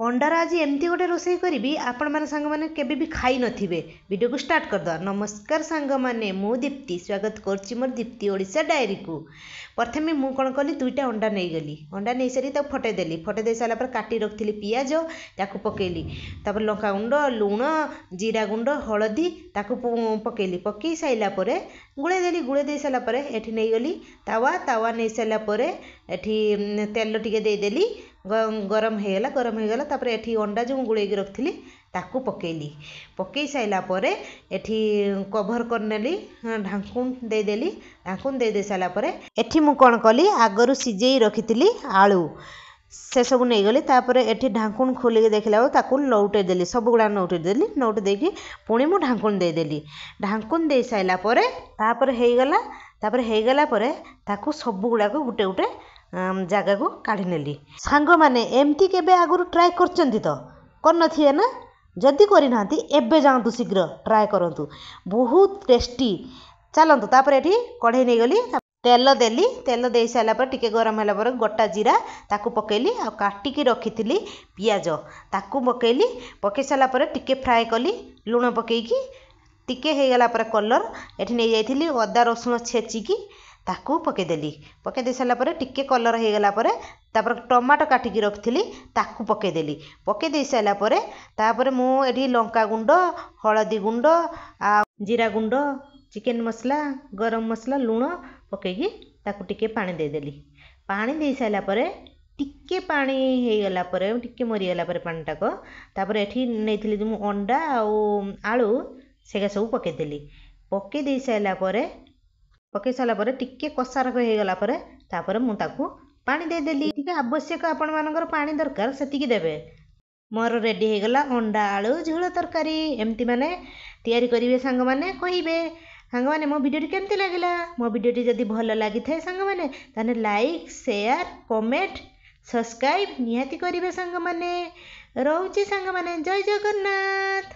Under आज एमती गोटे रोषे करी आपण मैंने सांग मैंने केबे भी खाई नथिबे। वीडियो को स्टार्ट कर दो। नमस्कार सांग माने मु दीप्ति स्वागत करछि मोर दीप्ति ओडिशा डायरी को। प्रथमे मु कौन कली दुईटा अंडा नहीं गली। अंडा नहीं सारी तक फटे देली। फटे दे सारा पर काटी रखी पियाज ताकू पकेली। तापर लंका गुंड लुण जीरा गुंड हलदी ताकू पकेली। पकई साइला परे गुड़े देली। गुड़े दे सारा परे एठी नहीं गली तावा। तावा नहीं सारा परे एठी तेल टिके दे देली। गरम होगला। गरम होगला तापर एठी अंडा जो गुड़े रखी ताकू पकेली। पकई साइला परे एठी कभर करनेली ढांकुण दे देली। ढांकुण दे सारा परे एठी मु कौन कली आगरू सिझेई रखी आलू से सब नहीं गली। तापर एठी ढांकुण खोलिक देखला ताकू लौटे देली। सब गुड़ा नौटे देली। नौटे देकी पुणी मु ढांकुण दे देली। ढांकुण दे साइला परे तापर हेगला। तापर हेगला परे ताकू सब गुड़ा को गुटे गुटे जगह को काढ़ी नेली। सांग माने एमती केबे आगरू ट्राई करचंती तो करनथिए ना। जदि करिना एबे जातु शीघ्र ट्राए करंतु बहुत टेस्टी। चलतु तापर एठी कढ़ई नहीं गली तेल देली। तेल दे सारा पर टिके गरम होला पर गोटा जीरा ताकू पकेली। आ काटिकी रखिथिली पियाज ताकू पकेली। पके सारा पर टिके फ्राए कली लुण पकेकी। टिके हेगला पर कलर एठी नहीं जाइथिली अदा रसुण छेचिकी ताकू पकेदेली। पकेदे सारा पर टिके कलर हेगला पर तापर टमाटो काटिकी रखिथिली ताकू पकेदेली। पकेदे सारा पर तापर मु एठी लंका गुंड हलदी गुंड आ जीरा गुंड चिकेन मसला गरम मसला लुण पकेकी ताकू टिके पानी दे देली। पानी दे सारा पर टिके पानी हेगला पर टिके मरीगला पर पानी टाक तापर एठी नेइथिली जो अंडा आलू सेगा सब पकेदेली। पके दे सारा पर पके सारा पर टिके कषार होगला पर तापर मु ताकू पानी दे देली। ठीक आवश्यक आपण मानकर पानी दरकार सेतिकी देबे। मोर रेडी हेगला अंडा आलू झोल तरकारी। एमती माने तैयारी करिवे सांग माने कहिबे। सांग माने मो वीडियो केमती लागिला। मो वीडियो जदि भल लागि थाए सांग माने ताने लाइक शेयर कमेंट सब्सक्राइब निहाती करिवे सांग माने। रहउची सांग माने जय जगन्नाथ।